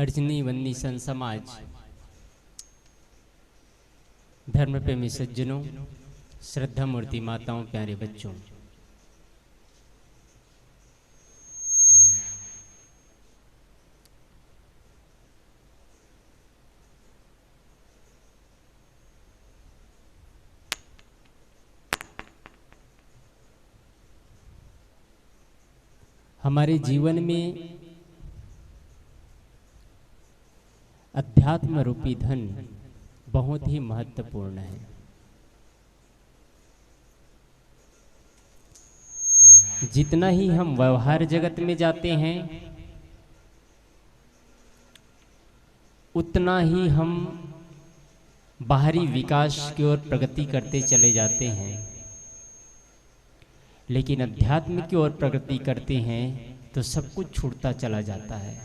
अर्जनी वन्नी सन समाज, धर्म प्रेमी सज्जनों, श्रद्धा मूर्ति माताओं, प्यारे बच्चों, हमारे जीवन में अध्यात्म रूपी धन बहुत ही महत्वपूर्ण है। जितना ही हम व्यवहार जगत में जाते हैं उतना ही हम बाहरी विकास की ओर प्रगति करते चले जाते हैं, लेकिन अध्यात्म की ओर प्रगति करते हैं तो सब कुछ छूटता चला जाता है।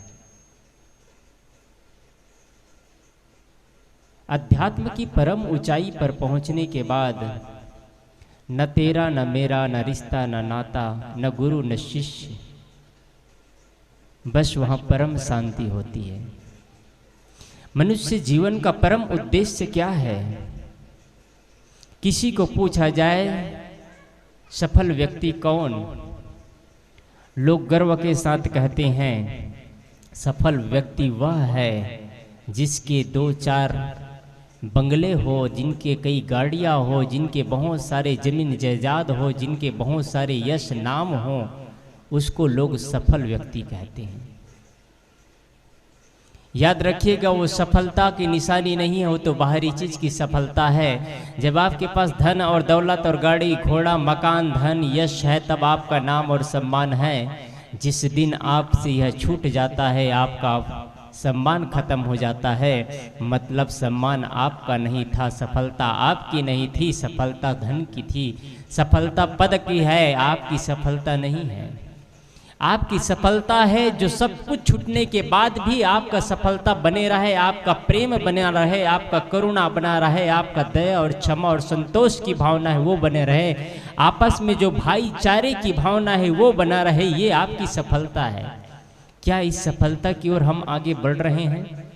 अध्यात्म की परम ऊंचाई पर पहुंचने के बाद न तेरा न मेरा, न रिश्ता न नाता, न गुरु न शिष्य, बस वहां परम शांति होती है। मनुष्य जीवन का परम उद्देश्य क्या है? किसी को पूछा जाए सफल व्यक्ति कौन, लोग गर्व के साथ कहते हैं सफल व्यक्ति वह है जिसके 2-4 बंगले हो, जिनके कई गाड़ियां हो, जिनके बहुत सारे जमीन जायदाद हो, जिनके बहुत सारे यश नाम हो, उसको लोग सफल व्यक्ति कहते हैं। याद रखिएगा, वो सफलता की निशानी नहीं है, वो तो बाहरी चीज की सफलता है। जब आपके पास धन और दौलत और गाड़ी घोड़ा मकान धन यश है तब आपका नाम और सम्मान है। जिस दिन आपसे यह छूट जाता है, आपका सम्मान खत्म हो जाता है, मतलब सम्मान आपका नहीं था, सफलता आपकी नहीं थी, सफलता धन की थी, सफलता पद की है, आपकी सफलता नहीं है। आपकी सफलता है जो सब कुछ छूटने के बाद भी आपका सफलता बने रहे, आपका प्रेम बना रहे, आपका करुणा बना रहे, आपका दया और क्षमा और संतोष की भावना है वो बने रहे, आपस में जो भाईचारे की भावना है वो बना रहे, ये आपकी सफलता है। क्या इस सफलता की ओर हम आगे बढ़ रहे हैं?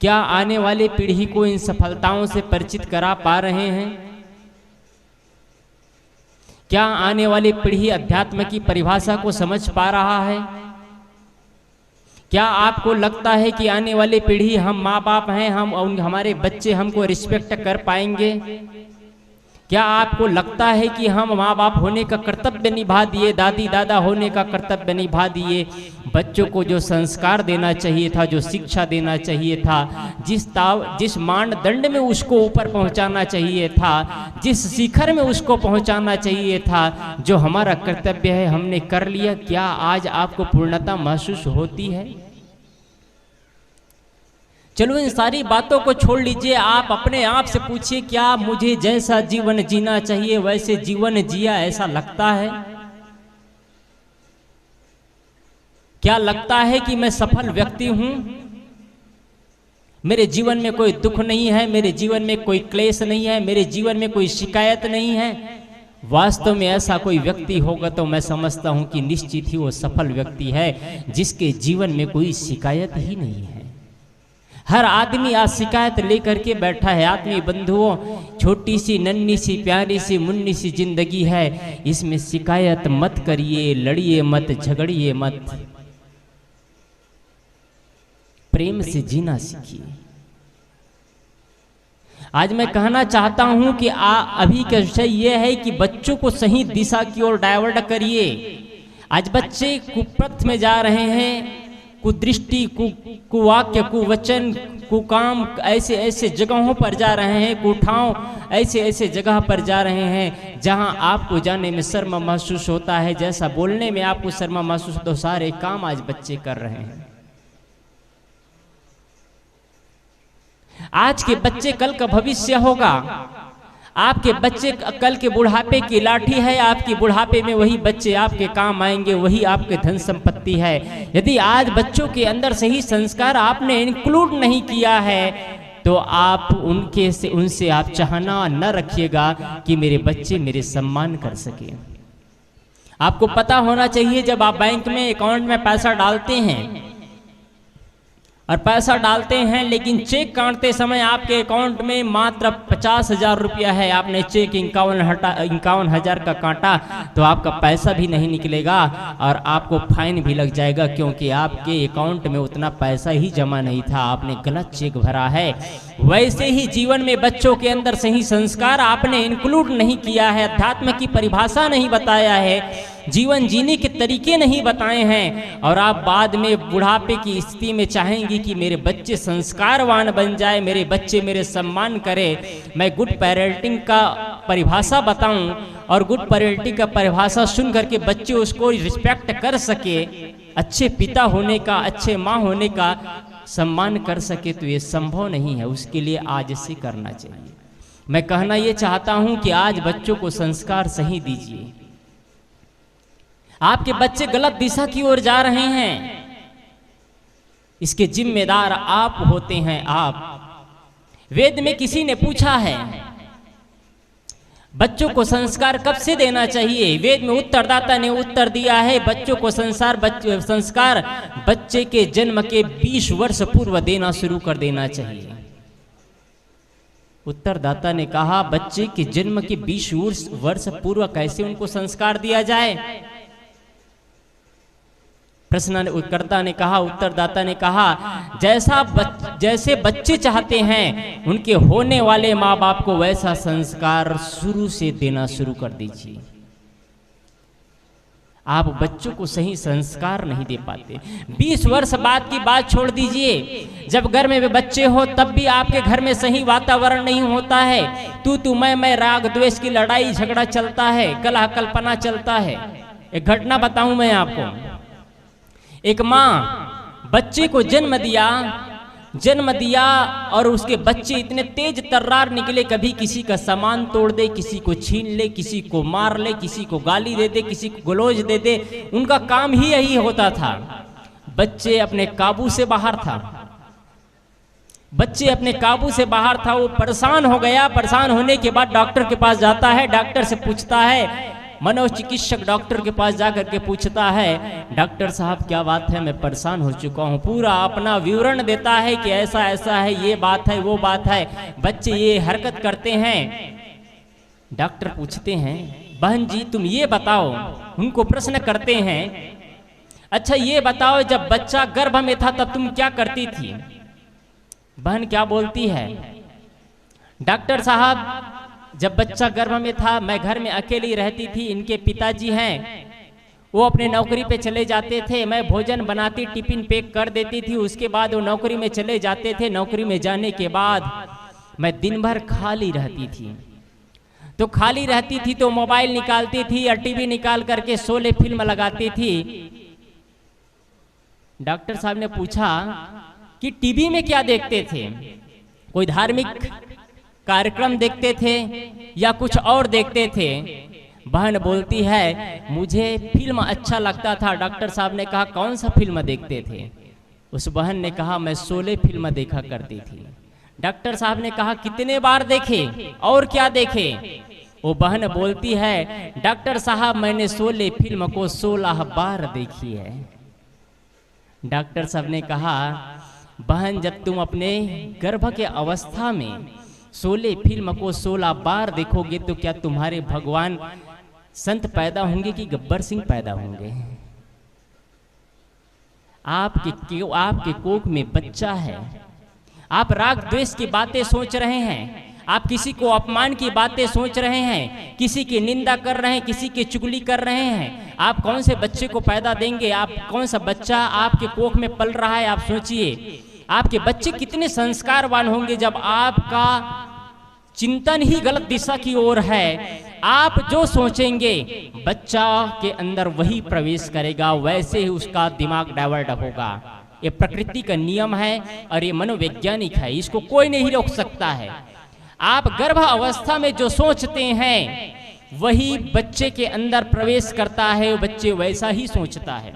क्या आने वाली पीढ़ी को इन सफलताओं से परिचित करा पा रहे हैं? क्या आने वाली पीढ़ी अध्यात्म की परिभाषा को समझ पा रहा है? क्या आपको लगता है कि आने वाली पीढ़ी, हम माँ बाप हैं, हमारे बच्चे हमको रिस्पेक्ट कर पाएंगे? क्या आपको लगता है कि हम माँ बाप होने का कर्तव्य निभा दिए, दादी दादा होने का कर्तव्य निभा दिए, बच्चों को जो संस्कार देना चाहिए था, जो शिक्षा देना चाहिए था, जिस मानदंड में उसको ऊपर पहुंचाना चाहिए था, जिस शिखर में उसको पहुंचाना चाहिए था, जो हमारा कर्तव्य है हमने कर लिया? क्या आज आपको पूर्णता महसूस होती है? चलो इन सारी बातों को छोड़ लीजिए, आप अपने आप से पूछिए, क्या मुझे जैसा जीवन जीना चाहिए वैसे जीवन जिया ऐसा लगता है? क्या लगता है कि मैं सफल व्यक्ति हूं? मेरे जीवन में कोई दुख नहीं है, मेरे जीवन में कोई क्लेश नहीं है, मेरे जीवन में कोई शिकायत नहीं है? वास्तव में ऐसा कोई व्यक्ति होगा तो मैं समझता हूं कि निश्चित ही वो सफल व्यक्ति है जिसके जीवन में कोई शिकायत ही नहीं है। हर आदमी आज शिकायत लेकर के बैठा है। आदमी बंधुओं, छोटी सी नन्ही सी प्यारी सी मुन्नी सी जिंदगी है, इसमें शिकायत मत करिए, लड़िए मत, झगड़िए मत, प्रेम से जीना सीखिए। आज मैं कहना चाहता हूं कि अभी का विषय यह है कि बच्चों को सही दिशा की ओर डाइवर्ट करिए। आज बच्चे कुपथ में जा रहे हैं, कुदृष्टि, कुवाक्य, कुवचन, कुकाम ऐसे ऐसे जगहों पर जा रहे हैं, कुठाव ऐसे ऐसे जगह पर जा रहे हैं जहां आपको जाने में शर्म महसूस होता है, जैसा बोलने में आपको शर्म महसूस होता है, सारे काम आज बच्चे कर रहे हैं। आज के बच्चे कल का भविष्य होगा। आपके बच्चे कल के बुढ़ापे की लाठी है, आपकी बुढ़ापे में वही बच्चे आपके काम आएंगे, वही आपके धन संपत्ति है। यदि आज बच्चों के अंदर सही संस्कार आपने इंक्लूड नहीं किया है तो आप उनसे आप चाहना न रखिएगा कि मेरे बच्चे मेरे सम्मान कर सके। आपको पता होना चाहिए, जब आप बैंक में अकाउंट में पैसा डालते हैं और पैसा डालते हैं, लेकिन चेक काटते समय आपके अकाउंट में मात्र 50,000 रुपया है, आपने चेक 51,000 का काटा, तो आपका पैसा भी नहीं निकलेगा और आपको फाइन भी लग जाएगा, क्योंकि आपके अकाउंट में उतना पैसा ही जमा नहीं था, आपने गलत चेक भरा है। वैसे ही जीवन में बच्चों के अंदर सही संस्कार आपने इंक्लूड नहीं किया है, अध्यात्म की परिभाषा नहीं बताया है, जीवन जीने के तरीके नहीं बताए हैं, और आप बाद में बुढ़ापे की स्थिति में चाहेंगी कि मेरे बच्चे संस्कारवान बन जाए, मेरे बच्चे मेरे सम्मान करे, मैं गुड पेरेंटिंग का परिभाषा बताऊं और गुड पेरेंटिंग का परिभाषा सुन करके बच्चे उसको रिस्पेक्ट कर सके, अच्छे पिता होने का, अच्छे माँ होने का सम्मान कर सके, तो ये संभव नहीं है। उसके लिए आज से करना चाहिए। मैं कहना ये चाहता हूं कि आज बच्चों को संस्कार सही दीजिए। आपके बच्चे गलत दिशा की ओर जा रहे हैं, इसके जिम्मेदार आप होते हैं। आप वेद में किसी ने पूछा है बच्चों को संस्कार कब से देना चाहिए, वेद में उत्तरदाता ने उत्तर दिया है बच्चों को संस्कार बच्चे के जन्म के 20 वर्ष पूर्व देना शुरू कर देना चाहिए। उत्तरदाता ने कहा बच्चे के जन्म के 20 वर्ष पूर्व कैसे उनको संस्कार दिया जाए। प्रश्नकर्ता ने कहा, उत्तरदाता ने कहा जैसे बच्चे चाहते हैं उनके होने वाले माँ बाप को वैसा संस्कार शुरू से देना शुरू कर दीजिए। आप बच्चों को सही संस्कार नहीं दे पाते। 20 वर्ष बाद की बात छोड़ दीजिए, जब घर में बच्चे हो तब भी आपके घर में सही वातावरण नहीं होता है, तू मैं राग द्वेष की लड़ाई झगड़ा चलता है, कलह कल्पना चलता है। एक घटना बताऊं मैं आपको। एक माँ बच्चे को जन्म दिया और उसके बच्चे इतने तेज तर्रार निकले, कभी किसी का सामान तोड़ दे, किसी को छीन ले, किसी को मार ले, किसी को गाली दे दे, किसी को गलौज दे दे। उनका काम ही यही होता था। बच्चे अपने काबू से बाहर था, बच्चे अपने काबू से बाहर था। वो परेशान हो गया। परेशान होने के बाद डॉक्टर के पास जाता है, डॉक्टर से पूछता है, मनोचिकित्सक डॉक्टर के पास जाकर के पूछता है, डॉक्टर साहब क्या बात है, मैं परेशान हो चुका हूँ। पूरा अपना विवरण देता है कि ऐसा ऐसा है, ये बात है, वो बात है, बच्चे ये हरकत करते हैं। डॉक्टर पूछते हैं, बहन जी तुम ये बताओ, उनको प्रश्न करते हैं, अच्छा ये बताओ जब बच्चा गर्भ में था तब तुम क्या करती थी। बहन क्या बोलती है, डॉक्टर साहब जब बच्चा गर्भ में था मैं घर में अकेली रहती थी, इनके पिताजी हैं वो अपने नौकरी पे चले जाते थे, मैं भोजन बनाती, टिफिन पैक कर देती थी, उसके बाद वो नौकरी में चले जाते थे। नौकरी में जाने के बाद मैं दिन भर खाली रहती थी, तो खाली रहती थी तो मोबाइल निकालती थी या टीवी निकाल करके शोले फिल्म लगाती थी। डॉक्टर साहब ने पूछा कि टीवी में क्या देखते थे, कोई धार्मिक कार्यक्रम देखते थे या कुछ और देखते थे। बहन बोलती है मुझे फिल्म अच्छा लगता था। डॉक्टर साहब ने कहा कौन सा फिल्म देखते थे। उस बहन ने कहा मैं शोले फिल्म देखा करती थी। डॉक्टर साहब ने कहा कितने बार देखे और क्या देखे। वो बहन बोलती है डॉक्टर साहब मैंने शोले फिल्म को 16 बार देखी है। डॉक्टर साहब ने कहा बहन जब तुम अपने गर्भ के अवस्था में शोले फिल्म को 16 बार देखोगे तो क्या तुम्हारे भगवान संत पैदा होंगे कि गब्बर सिंह पैदा होंगे। आपके कोख में बच्चा है, आप राग द्वेष की बातें सोच रहे हैं, आप किसी को अपमान की बातें सोच रहे हैं, किसी की निंदा कर रहे हैं, किसी की चुगली कर रहे हैं। आप कौन से बच्चे को पैदा देंगे, आप कौन सा बच्चा आपके कोख में पल रहा है। आप सोचिए आपके बच्चे कितने संस्कारवान होंगे जब आपका चिंतन ही गलत दिशा की ओर है। आप जो सोचेंगे बच्चा के अंदर वही प्रवेश करेगा, वैसे ही उसका दिमाग डाइवर्ट होगा। ये प्रकृति का नियम है और ये मनोवैज्ञानिक है, इसको कोई नहीं रोक सकता है। आप गर्भ अवस्था में जो सोचते हैं वही बच्चे के अंदर प्रवेश करता है, बच्चे वैसा ही सोचता है।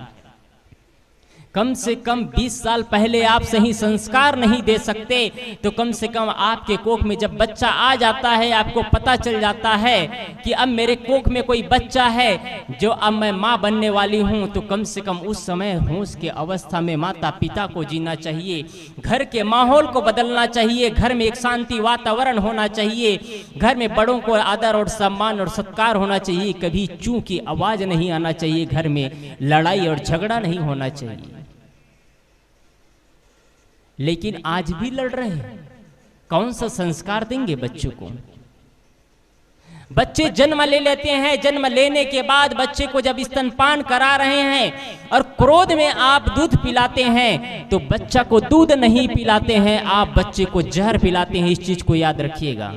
कम से कम 20 साल पहले आप सही संस्कार नहीं दे सकते तो कम से कम आपके कोख में जब बच्चा आ जाता है, आपको पता चल जाता है कि अब मेरे कोख में कोई बच्चा है जो अब मैं माँ बनने वाली हूँ, तो कम से कम उस समय होश के अवस्था में माता पिता को जीना चाहिए, घर के माहौल को बदलना चाहिए, घर में एक शांति वातावरण होना चाहिए, घर में बड़ों को आदर और सम्मान और सत्कार होना चाहिए, कभी चूं की आवाज नहीं आना चाहिए, घर में लड़ाई और झगड़ा नहीं होना चाहिए। लेकिन आज भी लड़ रहे हैं। कौन सा संस्कार देंगे बच्चों को? बच्चे जन्म ले लेते हैं, जन्म लेने के बाद बच्चे को जब स्तनपान करा रहे हैं और क्रोध में आप दूध पिलाते हैं तो बच्चा को दूध नहीं पिलाते हैं, आप बच्चे को जहर पिलाते हैं। इस चीज को याद रखिएगा,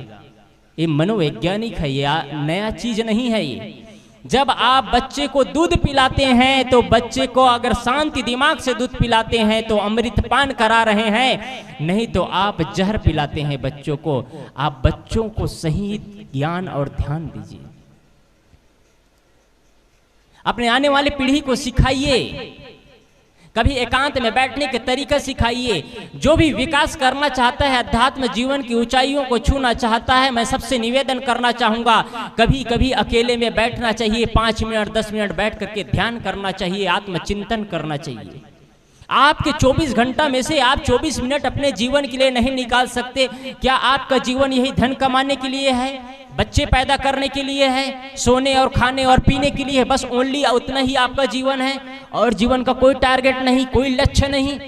ये मनोवैज्ञानिक है, ये नया चीज नहीं है। ये जब आप बच्चे को दूध पिलाते हैं तो बच्चे को अगर शांति दिमाग से दूध पिलाते हैं तो अमृतपान करा रहे हैं, नहीं तो आप जहर पिलाते हैं बच्चों को। आप बच्चों को सही ज्ञान और ध्यान दीजिए, अपने आने वाली पीढ़ी को सिखाइए, कभी एकांत में बैठने के तरीका सिखाइए। जो भी विकास करना चाहता है, अध्यात्म जीवन की ऊंचाइयों को छूना चाहता है, मैं सबसे निवेदन करना चाहूंगा, कभी कभी अकेले में बैठना चाहिए, 5 मिनट 10 मिनट बैठ करके ध्यान करना चाहिए, आत्मचिंतन करना चाहिए। आपके 24 घंटा में से आप 24 मिनट अपने जीवन के लिए नहीं निकाल सकते। क्या आपका जीवन यही धन कमाने के लिए है, बच्चे पैदा करने के लिए है, सोने और खाने और पीने के लिए है? बस ओनली उतना ही आपका जीवन है और जीवन का कोई टारगेट नहीं, कोई लक्ष्य नहीं।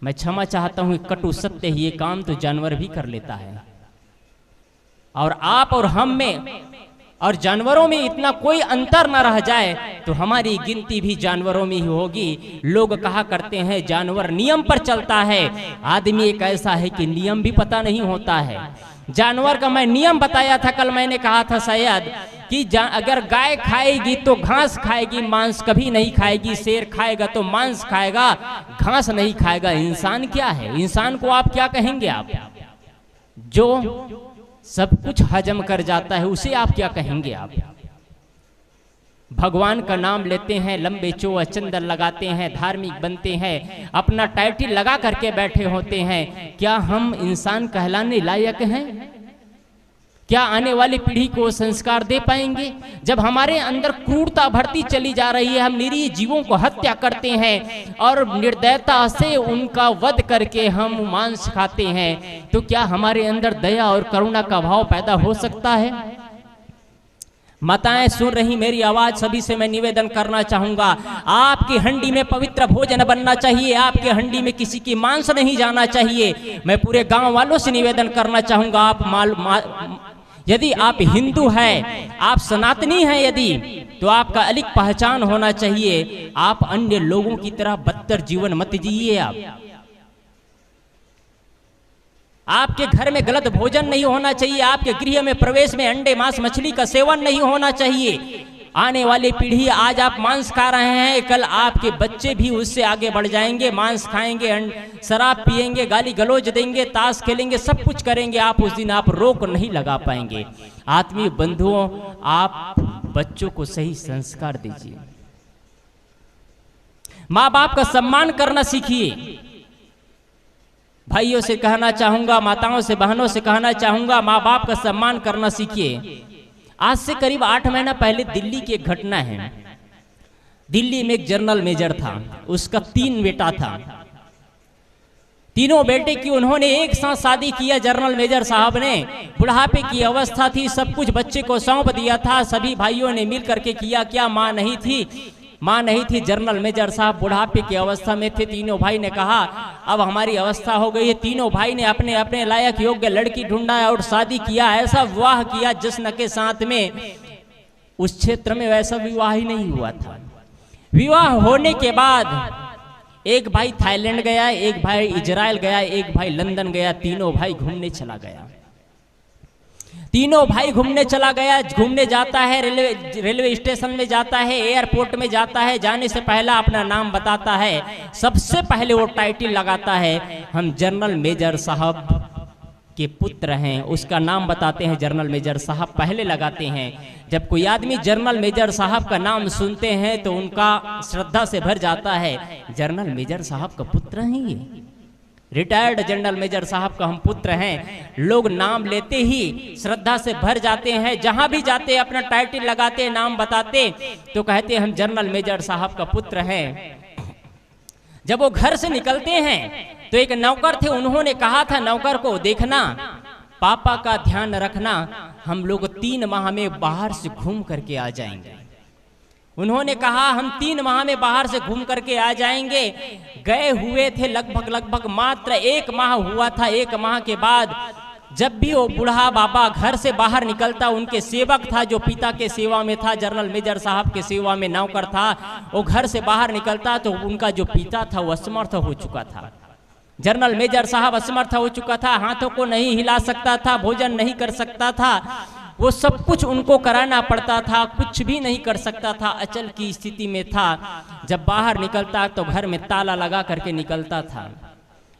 मैं क्षमा चाहता हूं, कटु सत्य ही ये काम तो जानवर भी कर लेता है, और आप और हम में और जानवरों में इतना कोई अंतर ना रह जाए तो हमारी गिनती भी जानवरों में ही होगी। लोग कहा करते हैं जानवर नियम पर चलता है, आदमी एक ऐसा है कि नियम भी पता नहीं होता है। जानवर का मैं नियम बताया था कल, मैंने कहा था शायद कि अगर गाय खाएगी तो घास खाएगी, मांस कभी नहीं खाएगी। शेर खाएगा तो मांस खाएगा, घास नहीं खाएगा। इंसान क्या है? इंसान को आप क्या कहेंगे? आप जो सब कुछ हजम कर जाता है उसे आप क्या कहेंगे? आप भगवान का नाम लेते हैं, लंबे चौड़ा चंदन लगाते हैं, धार्मिक बनते हैं, अपना टाइटल लगा करके बैठे होते हैं। क्या हम इंसान कहलाने लायक हैं? क्या आने वाली पीढ़ी को संस्कार दे पाएंगे? जब हमारे अंदर क्रूरता बढ़ती चली जा रही है, हम निरीह जीवों को हत्या करते हैं और निर्दयता से उनका वध करके हम मांस खाते हैं, तो क्या हमारे अंदर दया और करुणा का भाव पैदा हो सकता है? माताएं सुन रही मेरी आवाज, सभी से मैं निवेदन करना चाहूंगा, आपकी हंडी में पवित्र भोजन बनना चाहिए, आपके हंडी में किसी की मांस नहीं जाना चाहिए। मैं पूरे गांव वालों से निवेदन करना चाहूंगा, आप यदि आप हिंदू हैं, आप सनातनी हैं यदि, तो आपका अलग पहचान होना चाहिए। आप अन्य लोगों की तरह बदतर जीवन मत जिए। आपके घर में गलत भोजन नहीं होना चाहिए, आपके गृह में प्रवेश में अंडे मांस मछली का सेवन नहीं होना चाहिए। आने वाली पीढ़ी, आज आप मांस खा रहे हैं, कल आपके बच्चे भी उससे आगे बढ़ जाएंगे, मांस खाएंगे, शराब पिएंगे, गाली गलौज देंगे, ताश खेलेंगे, सब कुछ करेंगे। आप उस दिन आप रोक नहीं लगा पाएंगे। आत्मीय बंधुओं, आप बच्चों को सही संस्कार दीजिए, माँ बाप का सम्मान करना सीखिए। भाइयों से कहना चाहूंगा, माताओं से, बहनों से कहना चाहूंगा, माँ बाप का सम्मान करना सीखिए। आज से करीब 8 महीना पहले दिल्ली की एक घटना है। दिल्ली में एक जनरल मेजर था, उसका 3 बेटा था। तीनों बेटे की उन्होंने एक साथ शादी किया। जनरल मेजर साहब ने, बुढ़ापे की अवस्था थी, सब कुछ बच्चे को सौंप दिया था, सभी भाइयों ने मिल करके किया। क्या माँ नहीं थी? जनरल मेजर साहब बुढ़ापे की अवस्था में थे। तीनों भाई ने कहा अब हमारी अवस्था हो गई है। तीनों भाई ने अपने अपने लायक योग्य लड़की ढूंढा और शादी किया। ऐसा विवाह किया जश्न के साथ में। उस क्षेत्र में वैसा विवाह ही नहीं हुआ था। विवाह होने के बाद एक भाई थाईलैंड गया, एक भाई इजराइल गया, एक भाई लंदन गया। तीनों भाई घूमने चला गया। तीनों भाई घूमने जाता है, रेलवे स्टेशन में जाता है, एयरपोर्ट में जाता है। जाने से पहला अपना नाम बताता है। सबसे पहले वो टाइटल लगाता है, हम जनरल मेजर साहब के पुत्र हैं, उसका नाम बताते हैं जनरल मेजर साहब पहले लगाते हैं। जब कोई आदमी जनरल मेजर साहब का नाम सुनते हैं तो उनका श्रद्धा से भर जाता है, जनरल मेजर साहब का पुत्र हैं ये, रिटायर्ड जनरल मेजर साहब का हम पुत्र हैं। लोग नाम लेते ही श्रद्धा से भर जाते हैं, जहां भी जाते अपना टाइटल लगाते, नाम बताते तो कहते हम जनरल मेजर साहब का पुत्र हैं। जब वो घर से निकलते हैं तो एक नौकर थे, उन्होंने कहा था नौकर को, देखना पापा का ध्यान रखना, हम लोग 3 माह में बाहर से घूम करके आ जाएंगे। उन्होंने कहा हम 3 माह में बाहर से घूम करके आ जाएंगे। गए हुए थे लगभग मात्र 1 माह हुआ था। 1 माह के बाद जब भी वो बूढ़ा बाबा घर से बाहर निकलता, उनके सेवक था जो पिता के सेवा में था, जनरल मेजर साहब के सेवा में नौकर था, वो घर से बाहर निकलता तो उनका जो पिता था वो असमर्थ हो चुका था। जनरल मेजर साहब असमर्थ हो चुका था, हाथों को नहीं हिला सकता था, भोजन नहीं कर सकता था, वो सब कुछ उनको कराना पड़ता था, कुछ भी नहीं कर सकता था, अचल की स्थिति में था। जब बाहर निकलता तो घर में ताला लगा करके निकलता था।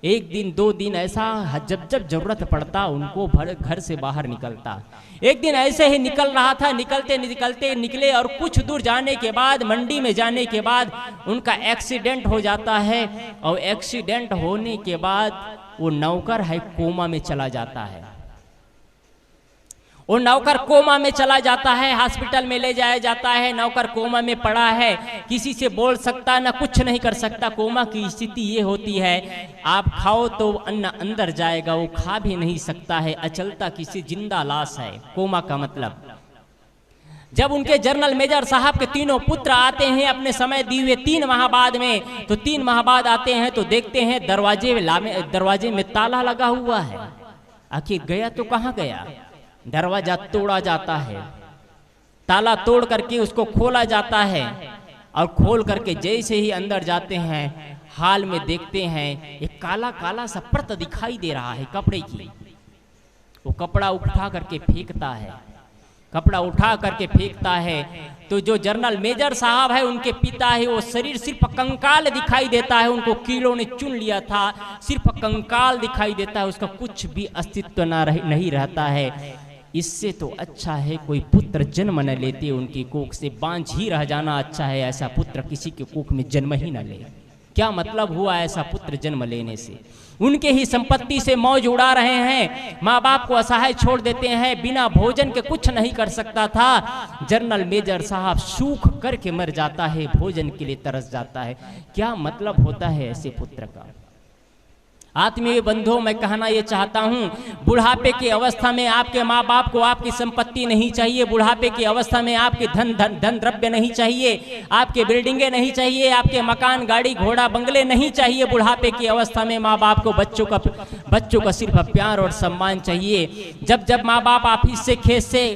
1 दिन 2 दिन ऐसा जब जरूरत पड़ता उनको घर से बाहर निकलता। एक दिन ऐसे ही निकल रहा था, निकलते निकले और कुछ दूर जाने के बाद, मंडी में जाने के बाद उनका एक्सीडेंट हो जाता है। और एक्सीडेंट होने के बाद वो नौकर है कोमा में चला जाता है। वो नौकर कोमा में चला जाता है, हॉस्पिटल में ले जाया जाता है। नौकर कोमा में पड़ा है, किसी से बोल सकता ना, कुछ नहीं कर सकता। कोमा की स्थिति ये होती है, आप खाओ तो अन्न अंदर जाएगा, वो खा भी नहीं सकता है, अचलता किसी जिंदा लाश है कोमा का मतलब। जब उनके जनरल मेजर साहब के 3 पुत्र आते हैं अपने समय दिए हुए 3 माह बाद में, तो 3 माह बाद आते हैं तो देखते हैं दरवाजे में ताला लगा हुआ है। आखिर गया तो कहाँ गया? दरवाजा तोड़ा जाता है, ताला तोड़ करके उसको खोला जाता है, और खोल करके जैसे ही अंदर जाते हैं हाल में देखते हैं एक काला काला सा परत दिखाई दे रहा है कपड़े की। वो कपड़ा उठा करके फेंकता है, कपड़ा उठा करके फेंकता है तो जो जनरल मेजर साहब है उनके पिता है, वो शरीर सिर्फ कंकाल दिखाई देता है। उनको कीड़ों ने चुन लिया था, सिर्फ कंकाल दिखाई देता है, उसका कुछ भी अस्तित्व नहीं रहता है। इससे तो अच्छा है कोई पुत्र जन्म न लेते, उनकी कोख से बांझ ही रह जाना अच्छा है। ऐसा पुत्र किसी के कोख में जन्म ही न ले। क्या मतलब हुआ ऐसा पुत्र जन्म लेने से? उनके ही संपत्ति से मौज उड़ा रहे हैं, माँ बाप को असहाय छोड़ देते हैं, बिना भोजन के कुछ नहीं कर सकता था। जनरल मेजर साहब सूख करके मर जाता है, भोजन के लिए तरस जाता है। क्या मतलब होता है ऐसे पुत्र का? आत्मीय बंधुओं, मैं कहना ये चाहता हूँ, बुढ़ापे की अवस्था में आपके माँ बाप को आपकी संपत्ति नहीं चाहिए। बुढ़ापे की अवस्था में आपके धन द्रव्य नहीं चाहिए, आपके बिल्डिंगें नहीं चाहिए, आपके मकान गाड़ी घोड़ा बंगले नहीं चाहिए। बुढ़ापे की अवस्था में माँ बाप को बच्चों का सिर्फ प्यार और सम्मान चाहिए। जब माँ बाप ऑफिस से खेत से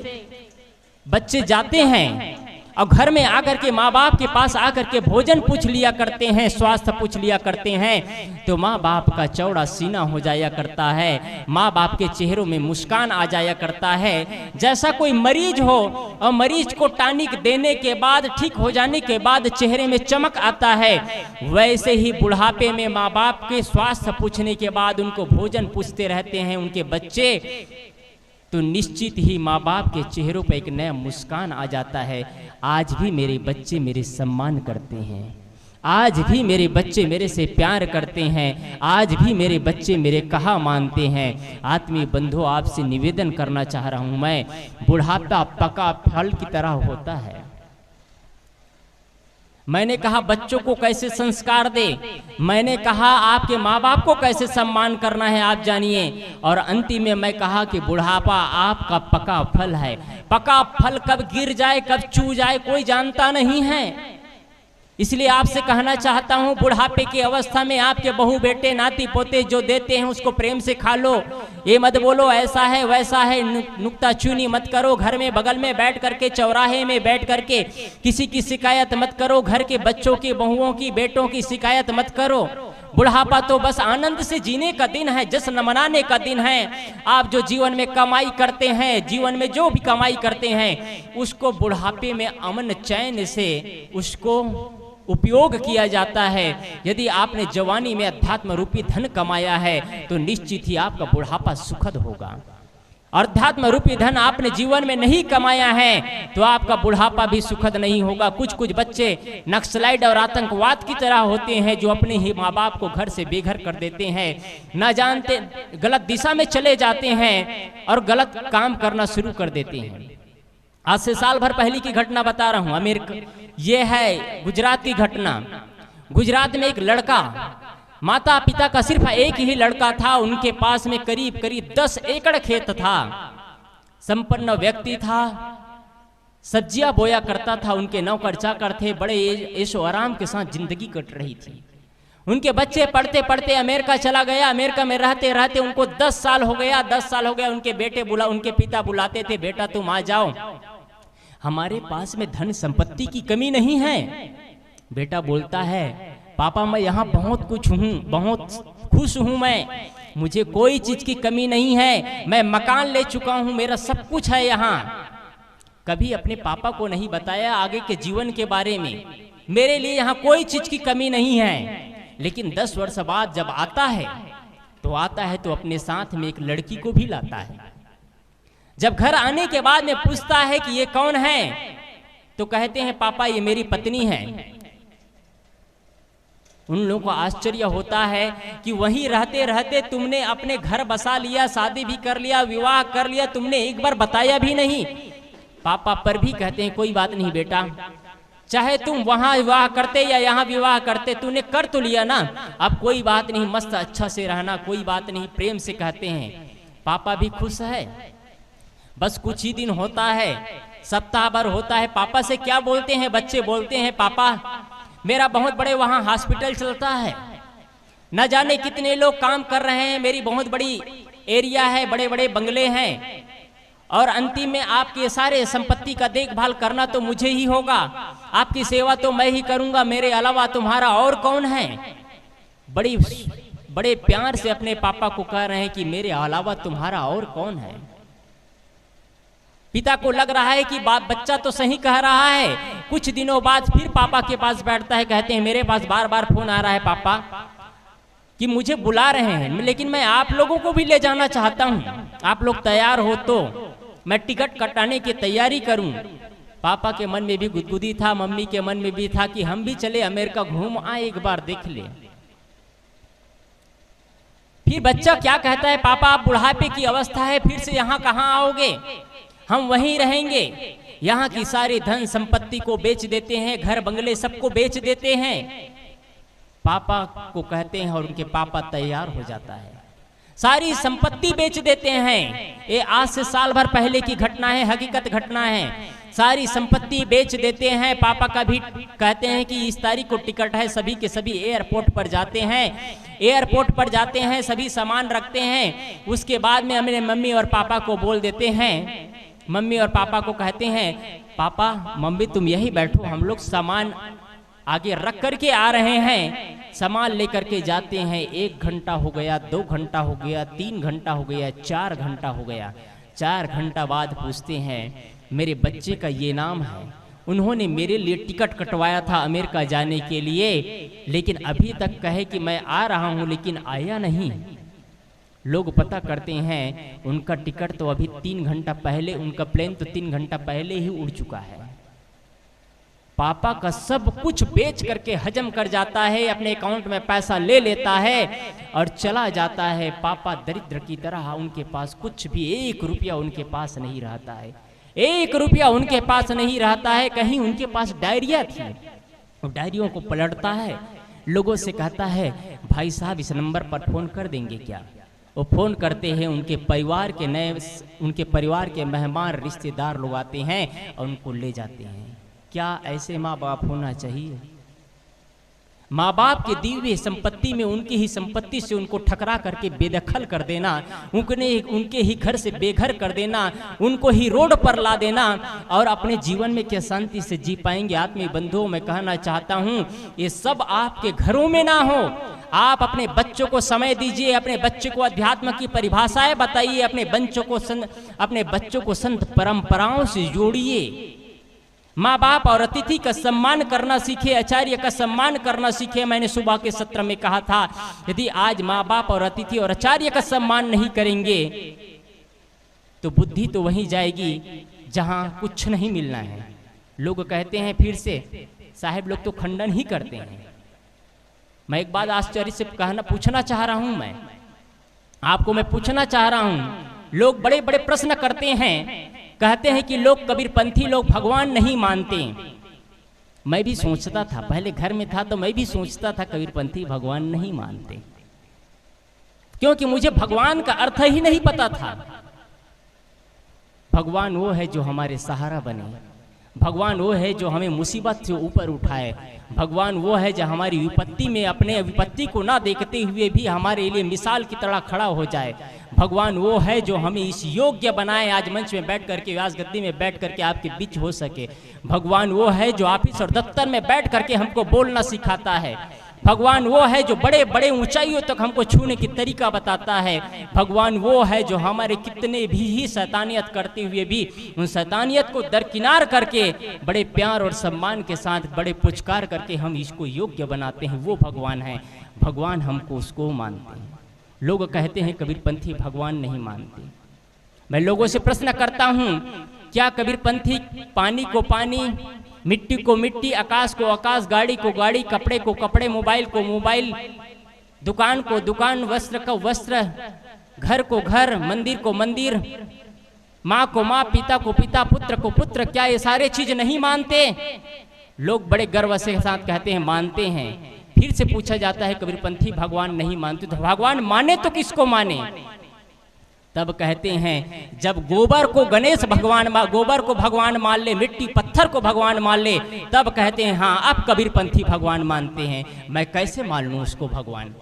बच्चे जाते हैं और घर में आकर के माँ बाप के पास आकर के भोजन पूछ लिया करते हैं, स्वास्थ्य पूछ लिया करते हैं, तो माँ बाप का चौड़ा सीना हो जाया करता है, माँ बाप के चेहरों में मुस्कान आ जाया करता है। जैसा कोई मरीज हो और मरीज को टॉनिक देने के बाद, ठीक हो जाने के बाद चेहरे में चमक आता है, वैसे ही बुढ़ापे में माँ बाप के स्वास्थ्य पूछने के बाद उनको भोजन पूछते रहते हैं उनके बच्चे, तो निश्चित ही माँ बाप के चेहरों पर एक नया मुस्कान आ जाता है। आज भी मेरे बच्चे मेरे सम्मान करते हैं, आज भी मेरे बच्चे मेरे से प्यार करते हैं, आज भी मेरे बच्चे मेरे कहा मानते हैं। आत्मीय बंधु, आपसे निवेदन करना चाह रहा हूँ मैं, बुढ़ापा पका फल की तरह होता है। मैंने कहा बच्चों को कैसे संस्कार दे, मैंने कहा आपके माँ बाप को कैसे सम्मान करना है आप जानिए, और अंतिम में मैं कहा कि बुढ़ापा आपका पका फल है। पका फल कब गिर जाए कब चू जाए कोई जानता नहीं है। इसलिए आपसे कहना चाहता हूँ, बुढ़ापे की अवस्था में आपके बहू बेटे नाती पोते जो देते हैं उसको प्रेम से खा लो। ये मत बोलो ऐसा है वैसा है, नुक्ता चुनी मत करो। घर में बगल में बैठ करके, चौराहे में बैठ करके किसी की शिकायत मत करो। घर के बच्चों की, बहुओं की, बेटों की शिकायत मत करो। बुढ़ापा तो बस आनंद से जीने का दिन है, जश्न मनाने का दिन है। आप जो जीवन में कमाई करते हैं, जीवन में जो भी कमाई करते हैं, उसको बुढ़ापे में अमन चैन से उपयोग किया जाता है। यदि आपने जवानी में अध्यात्म रूपी धन कमाया है तो निश्चित ही आपका बुढ़ापा सुखद होगा। और अध्यात्म रूपी धन आपने जीवन में नहीं कमाया है तो आपका बुढ़ापा भी सुखद नहीं होगा। कुछ कुछ बच्चे नक्सलाइट और आतंकवाद की तरह होते हैं जो अपने ही माँ बाप को घर से बेघर कर देते हैं, ना जानते गलत दिशा में चले जाते हैं और गलत काम करना शुरू कर देते हैं। आज से साल भर पहले की घटना बता रहा हूँ। अमेरिका, ये है गुजरात की घटना। गुजरात में एक लड़का, माता पिता का सिर्फ एक ही लड़का था, उनके पास में करीब करीब 10 एकड़ खेत था, संपन्न व्यक्ति था, सब्जियां बोया करता था, उनके नौकर चाकर थे, बड़े ऐशो आराम के साथ जिंदगी कट रही थी। उनके बच्चे पढ़ते पढ़ते अमेरिका चला गया। अमेरिका में रहते रहते उनको 10 साल हो गया। 10 साल हो गया। उनके पिता बुलाते थे, बेटा तुम आ जाओ, हमारे पास में धन संपत्ति की कमी नहीं है। बेटा बोलता है, पापा मैं यहाँ बहुत कुछ हूँ, बहुत खुश हूँ, मैं मुझे कोई चीज की कमी नहीं है, मैं मकान ले चुका हूँ, मेरा सब कुछ है यहाँ। कभी अपने पापा को नहीं बताया आगे के जीवन के बारे में, मेरे लिए यहाँ कोई चीज की कमी नहीं है। लेकिन 10 वर्ष बाद जब आता है तो अपने साथ में एक लड़की को भी लाता है। जब घर आने के बाद में पूछता है कि ये कौन है, तो कहते हैं पापा ये मेरी पत्नी है। उन लोगों को आश्चर्य होता है कि वहीं रहते रहते तुमने अपने घर बसा लिया, शादी भी कर लिया, विवाह कर लिया, तुमने एक बार बताया भी नहीं। पापा पर भी कहते हैं कोई बात नहीं बेटा, चाहे तुम वहां विवाह करते या यहाँ विवाह करते, तूने कर तो लिया ना, अब कोई बात नहीं, मस्त अच्छा से रहना, कोई बात नहीं, प्रेम से कहते हैं। पापा भी खुश है। बस कुछ ही दिन होता है, सप्ताह भर होता है। पापा से क्या बोलते हैं बच्चे, बोलते हैं पापा मेरा बहुत बड़े वहां हॉस्पिटल चलता है, न जाने कितने लोग काम कर रहे हैं, मेरी बहुत बड़ी एरिया है, बड़े बड़े बंगले हैं, और अंतिम में आपके सारे संपत्ति का देखभाल करना तो मुझे ही होगा, आपकी सेवा तो मैं ही करूंगा, मेरे अलावा तुम्हारा और कौन है। बड़े प्यार से अपने पापा को कह रहे हैं कि मेरे अलावा तुम्हारा और कौन है। पिता को लग रहा है कि बच्चा तो सही कह रहा है। कुछ दिनों बाद फिर पापा के पास बैठता है, कहते हैं मेरे पास बार बार फोन आ रहा है पापा कि मुझे बुला रहे हैं, लेकिन मैं आप लोगों को भी ले जाना चाहता हूँ, आप लोग तैयार हो तो मैं टिकट कटाने की तैयारी करूं। पापा के मन में भी गुदगुदी था, मम्मी के मन में भी था कि हम भी चले अमेरिका, घूम आए, एक बार देख ले। फिर बच्चा क्या कहता है, पापा आप बुढ़ापे की अवस्था है, फिर से यहाँ कहाँ आओगे, हम वहीं रहेंगे। यहाँ की सारी धन संपत्ति को बेच देते हैं, घर बंगले सबको बेच देते हैं। पापा को कहते हैं और उनके पापा तैयार हो जाता है, सारी संपत्ति बेच देते हैं। ये आज से साल भर पहले की घटना है, हकीकत घटना है। सारी संपत्ति बेच देते हैं। पापा का भी कहते हैं कि इस तारीख को टिकट है, सभी के सभी एयरपोर्ट पर जाते हैं, एयरपोर्ट पर जाते हैं, सभी सामान रखते हैं। उसके बाद में अपने मम्मी और पापा को बोल देते हैं, मम्मी और पापा को कहते हैं पापा मम्मी तुम यही बैठो, हम लोग सामान आगे रख करके आ रहे हैं। सामान लेकर के जाते हैं। 1 घंटा हो गया, 2 घंटा हो गया, 3 घंटा हो गया, 4 घंटा हो गया। 4 घंटा बाद पूछते हैं मेरे बच्चे का ये नाम है, उन्होंने मेरे लिए टिकट कटवाया था अमेरिका जाने के लिए, लेकिन अभी तक कहे कि मैं आ रहा हूं लेकिन आया नहीं। लोग पता करते हैं उनका टिकट तो अभी 3 घंटा पहले, उनका प्लेन तो 3 घंटा पहले ही उड़ चुका है। पापा का सब कुछ बेच करके हजम कर जाता है, अपने अकाउंट में पैसा ले लेता है और चला जाता है। पापा दरिद्र की तरह, उनके पास कुछ भी 1 रुपया उनके पास नहीं रहता है, 1 रुपया उनके पास नहीं रहता है। कहीं उनके पास डायरिया थी, डायरियों को पलटता है, लोगों से कहता है भाई साहब इस नंबर पर फोन कर देंगे क्या। वो फोन करते हैं, उनके परिवार के मेहमान रिश्तेदार लोग आते हैं और उनको ले जाते हैं। क्या ऐसे माँ बाप होना चाहिए? माँ बाप के दी हुई संपत्ति में उनकी ही संपत्ति से उनको ठकरा करके बेदखल कर देना, उनके ही घर से बेघर कर देना, उनको ही रोड पर ला देना, और अपने जीवन में क्या शांति से जी पाएंगे? आत्मीय बंधुओं मैं कहना चाहता हूँ ये सब आपके घरों में ना हो। आप अपने बच्चों को समय दीजिए, अपने बच्चों को अध्यात्म की परिभाषाएं बताइए, अपने बच्चों को संत परंपराओं से जोड़िए। माँ बाप और अतिथि का सम्मान करना सीखे, आचार्य का सम्मान करना सीखे। मैंने सुबह के सत्र में कहा था, यदि आज माँ बाप और अतिथि और आचार्य का सम्मान नहीं करेंगे तो बुद्धि तो वहीं जाएगी जहाँ कुछ नहीं मिलना है। लोग कहते हैं फिर से, साहब लोग तो खंडन ही करते हैं। मैं एक बात आश्चर्य से पूछना चाह रहा हूं, मैं आपको पूछना चाह रहा हूं। लोग बड़े बड़े प्रश्न करते हैं, कहते हैं कि लोग कबीरपंथी लोग भगवान नहीं मानते। मैं भी सोचता था, पहले घर में था तो मैं भी सोचता था कबीरपंथी भगवान नहीं मानते, क्योंकि मुझे भगवान का अर्थ ही नहीं पता था। भगवान वो है जो हमारे सहारा बने, भगवान वो है जो हमें मुसीबत से ऊपर उठाए, भगवान वो है जो हमारी विपत्ति में अपने विपत्ति को ना देखते हुए भी हमारे लिए मिसाल की तरह खड़ा हो जाए। भगवान वो है जो हमें इस योग्य बनाए आज मंच में बैठ करके, व्यास गद्दी में बैठ करके आपके बीच हो सके। भगवान वो है जो ऑफिस और दफ्तर में बैठ करके हमको बोलना सिखाता है। भगवान वो है जो बड़े बड़े ऊंचाइयों तक हमको छूने की तरीका बताता है। भगवान वो है जो हमारे कितने भी ही शैतानियत करते हुए भी उन शैतानियत को दरकिनार करके बड़े प्यार और सम्मान के साथ बड़े पुचकार करके हम इसको योग्य बनाते हैं। वो भगवान है, भगवान हमको उसको मानते हैं। लोग कहते हैं कबीरपंथी भगवान नहीं मानते। मैं लोगों से प्रश्न करता हूँ, क्या कबीरपंथी पानी को पानी, मिट्टी को मिट्टी, आकाश को आकाश, गाड़ी को गाड़ी, कपड़े को कपड़े, मोबाइल को मोबाइल, दुकान को दुकान, वस्त्र को वस्त्र, घर को घर, मंदिर को मंदिर, माँ को माँ, पिता को पिता, पुत्र को पुत्र, क्या ये सारे चीज नहीं मानते? लोग बड़े गर्व से साथ कहते हैं मानते हैं। फिर से पूछा जाता है कबीरपंथी भगवान नहीं मानते, तो भगवान माने तो किसको माने? तब कहते हैं जब गोबर को गणेश भगवान, गोबर को भगवान मान ले, मिट्टी पत्थर को भगवान मान ले, तब कहते हैं हाँ अब कबीरपंथी भगवान मानते हैं। मैं कैसे मान लूं उसको भगवान?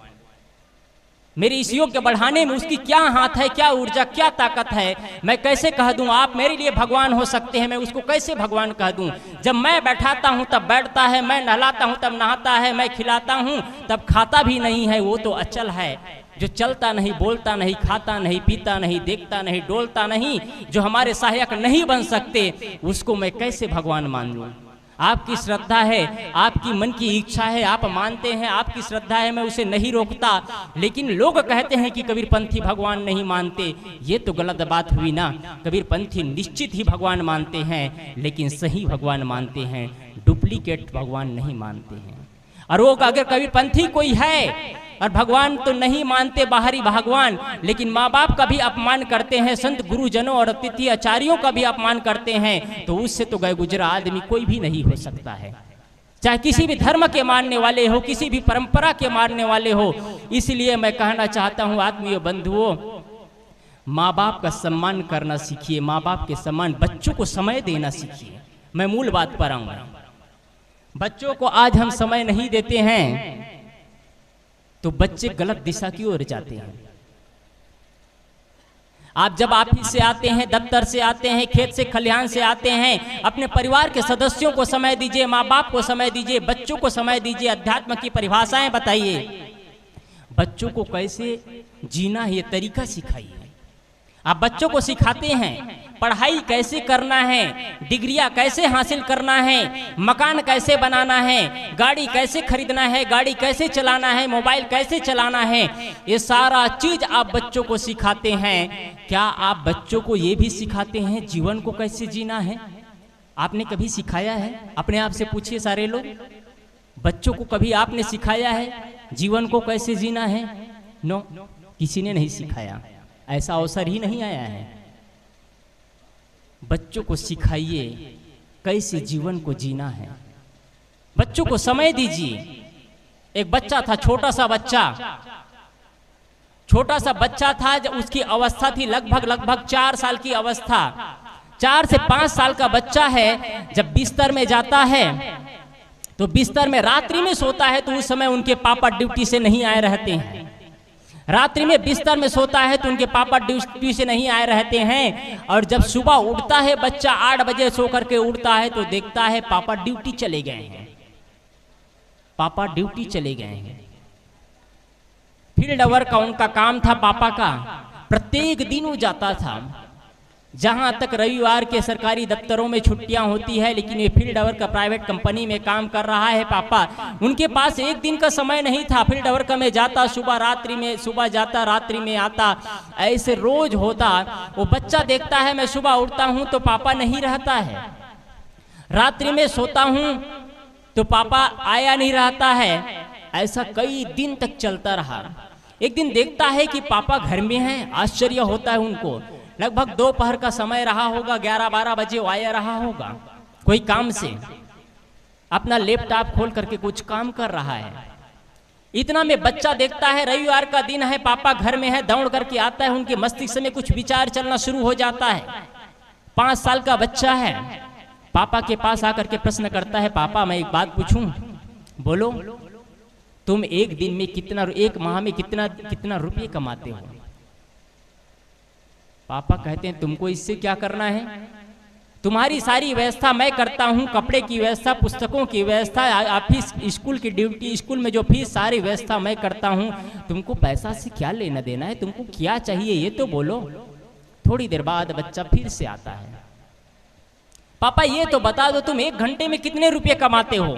मेरे इस योग के बढ़ाने में उसकी क्या हाथ है, क्या ऊर्जा, क्या ताकत है? मैं कैसे कह दूं आप मेरे लिए भगवान हो सकते हैं? मैं उसको कैसे भगवान कह दूं? जब मैं बैठाता हूं तब बैठता है, मैं नहलाता हूं तब नहाता है, मैं खिलाता हूं तब खाता भी नहीं है। वो तो अचल है, जो चलता नहीं, बोलता नहीं, खाता नहीं, पीता नहीं, देखता नहीं, डोलता नहीं, जो हमारे सहायक नहीं बन सकते, उसको मैं कैसे भगवान मान लूं? आपकी श्रद्धा है, आपकी मन की इच्छा है, आप मानते हैं, आपकी श्रद्धा है, मैं उसे नहीं रोकता। लेकिन लोग कहते हैं कि कबीरपंथी भगवान नहीं मानते, ये तो गलत बात हुई ना। कबीरपंथी निश्चित ही भगवान मानते हैं, लेकिन सही भगवान मानते हैं, डुप्लीकेट भगवान नहीं मानते हैं। और वो अगर कबीरपंथी कोई है और भगवान तो नहीं मानते, बाहरी भगवान, लेकिन माँ बाप का भी अपमान करते हैं, संत गुरुजनों और अतिथि आचार्यों का भी अपमान करते हैं, तो उससे तो गए गुजरा आदमी कोई भी नहीं हो सकता है। चाहे किसी भी धर्म के मानने वाले हो, किसी भी परंपरा के मानने वाले हो। इसलिए मैं कहना चाहता हूँ आत्मीय बंधुओं, माँ बाप का सम्मान करना सीखिए, माँ बाप के सम्मान, बच्चों को समय देना सीखिए। मैं मूल बात पर आऊंगा। बच्चों को आज हम समय नहीं देते हैं तो बच्चे गलत दिशा की ओर जाते हैं। आप जब ऑफिस से आते हैं, दफ्तर से आते हैं, खेत से खलिहान से आते हैं, अपने परिवार के सदस्यों को समय दीजिए, माँ बाप को समय दीजिए, बच्चों को समय दीजिए। अध्यात्म की परिभाषाएं बताइए, बच्चों को कैसे जीना है ये तरीका सिखाइए। आप बच्चों को सिखाते हैं पढ़ाई कैसे करना है, डिग्रियां कैसे हासिल करना है, मकान कैसे बनाना है, गाड़ी कैसे खरीदना है, गाड़ी कैसे चलाना है, मोबाइल कैसे चलाना है, ये सारा चीज आप बच्चों को सिखाते हैं। क्या आप बच्चों को ये भी सिखाते हैं जीवन को कैसे जीना है? आपने कभी सिखाया है? अपने आप से पूछिए सारे लोग, बच्चों को कभी आपने सिखाया है जीवन को कैसे जीना है? नो, किसी ने नहीं सिखाया, ऐसा अवसर ही नहीं आया है। बच्चों को सिखाइए कैसे जीवन को जीना है, बच्चों को समय दीजिए। एक बच्चा था, छोटा सा बच्चा था, जब उसकी अवस्था थी लगभग 4 साल की अवस्था। 4 से 5 साल का बच्चा है, जब बिस्तर में जाता है तो बिस्तर में रात्रि में सोता है तो उस समय उनके पापा ड्यूटी से नहीं आए रहते हैं। रात्रि में बिस्तर में सोता है तो उनके पापा ड्यूटी से नहीं आए रहते हैं। और जब सुबह उठता है बच्चा, 8 बजे सो करके उठता है तो देखता है पापा ड्यूटी चले गए हैं, पापा ड्यूटी चले गए हैं। फील्ड वर्क का उनका काम था पापा का, प्रत्येक दिन वो जाता था। जहां तक रविवार के सरकारी दफ्तरों में छुट्टियां होती है, लेकिन ये फील्ड वर्क का प्राइवेट कंपनी में काम कर रहा है पापा। उनके पास एक दिन का समय नहीं था। फील्ड वर्क में जाता, सुबह जाता, रात्रि में आता, ऐसे रोज होता। वो बच्चा देखता है मैं सुबह उठता हूं तो पापा नहीं रहता है, रात्रि में सोता हूं तो पापा आया नहीं रहता है। ऐसा कई दिन तक चलता रहा। एक दिन देखता है कि पापा घर में हैं। आश्चर्य होता है उनको। लगभग दोपहर का समय रहा होगा, 11-12 बजे वो आया रहा होगा कोई काम से, अपना लैपटॉप खोल करके कुछ काम कर रहा है। इतना में बच्चा देखता है रविवार का दिन है, पापा घर में है, दौड़ करके आता है। उनके मस्तिष्क में कुछ विचार चलना शुरू हो जाता है। 5 साल का बच्चा है। पापा के पास आकर के प्रश्न करता है, पापा मैं एक बात पूछूं, बोलो तुम एक दिन में कितना, एक माह में कितना रुपये कमाते हो? पापा कहते हैं तुमको इससे क्या करना है? तुम्हारी सारी व्यवस्था मैं करता हूँ, कपड़े की व्यवस्था, पुस्तकों की व्यवस्था, ऑफिस स्कूल की ड्यूटी, स्कूल में जो फीस, सारी व्यवस्था मैं करता हूँ। तुमको पैसा से क्या लेना देना है? तुमको क्या चाहिए ये तो बोलो। थोड़ी देर बाद बच्चा फिर से आता है, पापा ये तो बता दो तुम एक घंटे में कितने रुपये कमाते हो?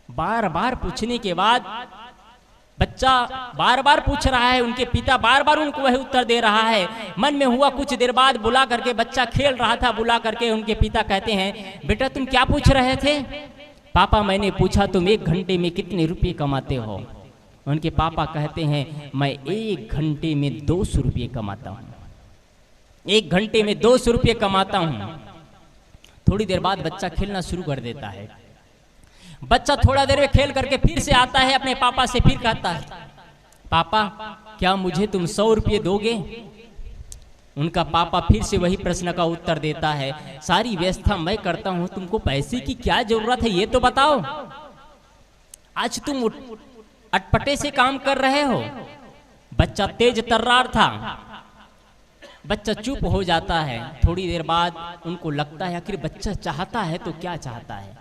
बार बार पूछने के बाद बच्चा बार बार पूछ रहा है, उनके पिता बार बार उनको वही उत्तर दे रहा है। मन में हुआ कुछ देर बाद बुला करके, बच्चा खेल रहा था, बुला करके उनके पिता कहते हैं, बेटा तुम क्या पूछ रहे थे? पापा मैंने पूछा तुम एक घंटे में कितने रुपये कमाते हो? उनके पापा कहते हैं मैं एक घंटे में 200 रुपये कमाता हूँ, एक घंटे में 200 रुपये कमाता हूँ। थोड़ी देर बाद बच्चा खेलना शुरू कर देता है। बच्चा थोड़ा देर में खेल करके फिर से आता है अपने पापा से, फिर कहता है, पापा क्या मुझे तुम 100 रुपये दोगे? उनका पापा फिर से वही प्रश्न का उत्तर देता है, सारी व्यवस्था मैं करता हूं, तुमको पैसे की क्या जरूरत है ये तो बताओ। आज तुम अटपटे से काम कर रहे हो। बच्चा तेज तर्रार था। बच्चा चुप हो जाता है। थोड़ी देर बाद उनको लगता है आखिर बच्चा चाहता है तो क्या चाहता है।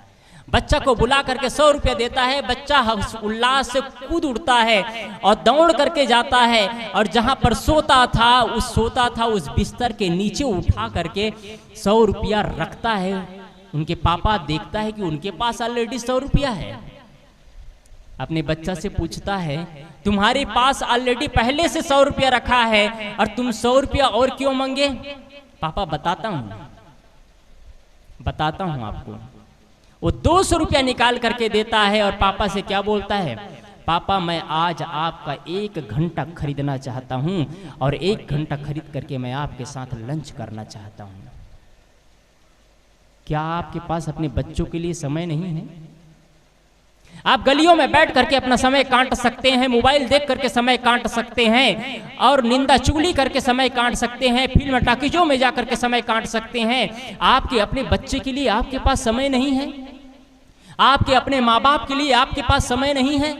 बच्चा को बुला करके 100 रुपया देता है। बच्चा उल्लास से कूद उठता है और दौड़ करके जाता है, और जहां पर सोता था उस बिस्तर के नीचे उठा करके 100 रुपया रखता है। उनके पापा देखता है कि उनके पास ऑलरेडी 100 रुपया है। अपने बच्चा से पूछता है, तुम्हारे पास ऑलरेडी पहले से 100 रुपया रखा है और तुम 100 रुपया और क्यों मांगे? पापा बताता हूं आपको। वो 200 रुपया निकाल करके देता है और पापा से क्या बोलता है, पापा मैं आज आपका 1 घंटा खरीदना चाहता हूं और 1 घंटा खरीद करके मैं आपके साथ लंच करना चाहता हूं। क्या आपके पास अपने बच्चों के लिए समय नहीं है? आप गलियों में बैठ करके अपना समय काट सकते हैं, मोबाइल देख करके समय काट सकते हैं, और निंदा चुगली करके समय काट सकते हैं, फिल्म टाकीजों में जाकर के समय काट सकते हैं। आपके अपने बच्चे के लिए आपके पास समय नहीं है? आपके अपने माँ बाप के लिए आपके पास समय नहीं है?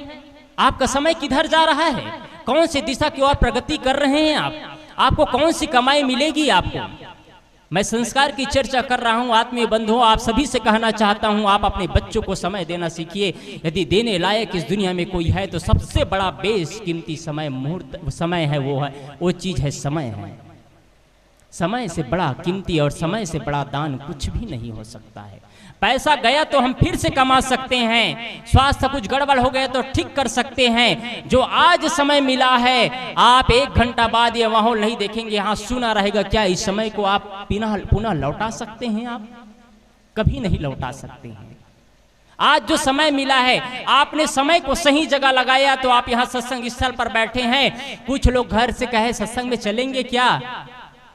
आपका समय किधर जा रहा है? कौन सी दिशा की ओर प्रगति कर रहे हैं आप? आपको कौन सी कमाई मिलेगी आपको? मैं संस्कार की चर्चा कर रहा हूं। आत्मीय बंधुओं, आप सभी से कहना चाहता हूं, आप अपने बच्चों को समय देना सीखिए। यदि देने लायक इस दुनिया में कोई है तो सबसे बड़ा बेशकीमती समय समय है, वो चीज है समय है। समय से बड़ा कीमती और समय से बड़ा दान कुछ भी नहीं हो सकता है। पैसा गया तो हम फिर से कमा सकते हैं, स्वास्थ्य कुछ गड़बड़ हो गया तो ठीक कर सकते हैं। जो आज समय मिला है, आप 1 घंटा बाद ये माहौल नहीं देखेंगे, यहाँ सुना रहेगा। क्या इस समय को आप पुनः लौटा सकते हैं? आप कभी नहीं लौटा सकते हैं। आज जो समय मिला है, आपने समय को सही जगह लगाया तो आप यहाँ सत्संग स्थल पर बैठे हैं। कुछ लोग घर से कहे सत्संग में चलेंगे क्या?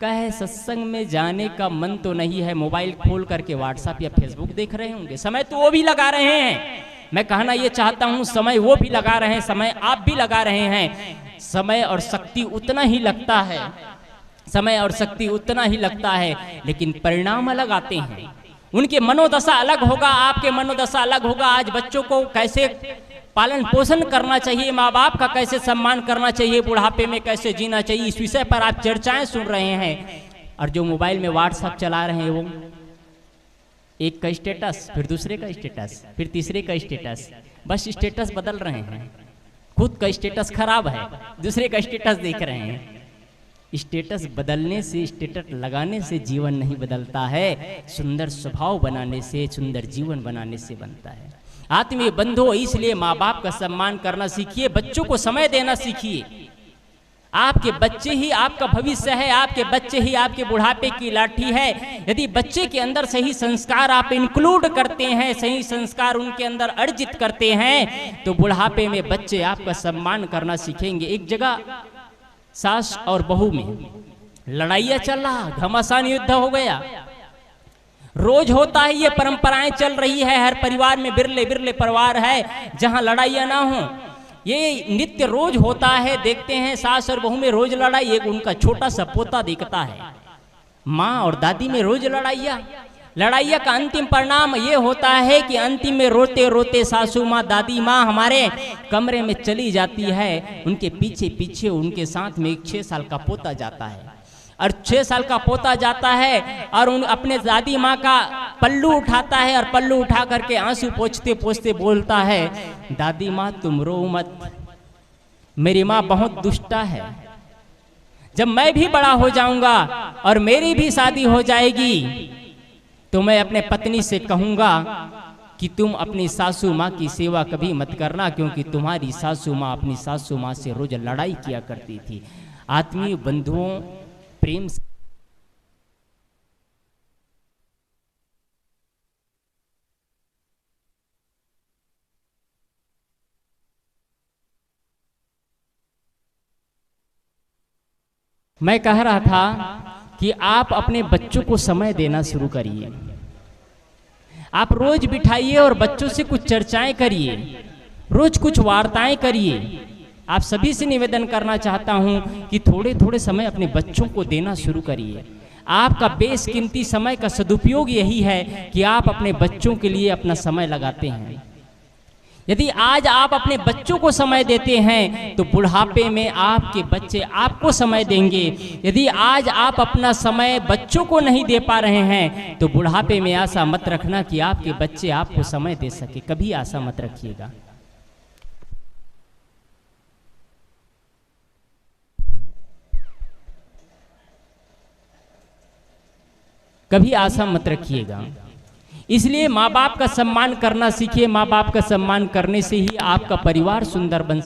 कहे सत्संग में जाने का मन तो नहीं है, मोबाइल खोल करके व्हाट्सएप या फेसबुक देख रहे होंगे। समय तो वो भी लगा रहे हैं। मैं कहना ये चाहता हूँ, समय वो भी लगा रहे हैं, समय आप भी लगा रहे हैं। समय और शक्ति उतना ही लगता है, समय और शक्ति उतना ही लगता है, लेकिन परिणाम अलग आते हैं। उनके मनोदशा अलग होगा, आपके मनोदशा अलग होगा। आज बच्चों को कैसे पालन पोषण करना चाहिए, माँ बाप का कैसे सम्मान करना चाहिए, बुढ़ापे में कैसे जीना चाहिए, इस विषय पर आप चर्चाएं सुन रहे हैं। और जो मोबाइल में व्हाट्सएप चला रहे हैं, वो एक का स्टेटस, फिर दूसरे का स्टेटस, फिर तीसरे का स्टेटस, बस स्टेटस बदल रहे हैं। खुद का स्टेटस खराब है, दूसरे का स्टेटस देख रहे हैं। स्टेटस बदलने से, स्टेटस लगाने से जीवन नहीं बदलता है, सुंदर स्वभाव बनाने से, सुंदर जीवन बनाने से बनता है। आत्मीय बंधुओं, इसलिए माँ बाप का सम्मान करना सीखिए, बच्चों को समय देना सीखिए। आपके बच्चे ही आपका भविष्य है, आपके बच्चे ही आपके बुढ़ापे की लाठी है। यदि बच्चे के अंदर सही संस्कार आप इंक्लूड करते हैं, सही संस्कार उनके अंदर अर्जित करते हैं, तो बुढ़ापे में बच्चे आपका सम्मान करना सीखेंगे। एक जगह सास और बहू में लड़ाइयाँ चल रहा, घमासान युद्ध हो गया। रोज होता है, ये परंपराएं चल रही है, हर परिवार में बिरले बिरले परिवार है जहां लड़ाइयाँ ना हो। ये नित्य रोज होता है, देखते हैं सास और बहू में रोज लड़ाई। एक उनका छोटा सा पोता दिखता है, माँ और दादी में रोज लड़ाइया का अंतिम परिणाम ये होता है कि अंतिम में रोते रोते सासू माँ, दादी माँ हमारे कमरे में चली जाती है। उनके पीछे पीछे उनके साथ में एक 6 साल का पोता जाता है, और 6 साल का पोता जाता है और उन अपने दादी माँ का पल्लू उठाता है, और पल्लू उठा करके आंसू पोंछते पोंछते बोलता है, दादी माँ तुम रो मत, मेरी माँ बहुत दुष्टा है। जब मैं भी बड़ा हो जाऊंगा और मेरी भी शादी हो जाएगी तो मैं अपने पत्नी से कहूंगा कि तुम अपनी सासू माँ की सेवा कभी मत करना, क्योंकि तुम्हारी सासू माँ अपनी सासू माँ से रोज लड़ाई किया करती थी। आत्मीय बंधुओं, प्रेम से मैं कह रहा था कि आप अपने बच्चों को समय देना शुरू करिए। आप रोज बिठाइए और बच्चों से कुछ चर्चाएं करिए, रोज कुछ वार्ताएं करिए। आप सभी से निवेदन करना चाहता हूं कि थोड़े थोड़े समय अपने बच्चों को देना शुरू करिए। आपका बेशकीमती समय का सदुपयोग यही है कि आप अपने बच्चों के लिए अपना समय लगाते हैं। यदि आज आप अपने बच्चों को समय देते हैं तो बुढ़ापे में आपके बच्चे आपको समय देंगे। यदि आज आप अपना समय बच्चों को नहीं दे पा रहे हैं तो बुढ़ापे में आशा मत रखना कि आपके बच्चे आपको समय दे सके, कभी आशा मत रखिएगा। कभी आशा मत रखिएगा। इसलिए माँ बाप का सम्मान करना सीखिए। माँ बाप का सम्मान करने से ही आपका परिवार सुंदर बन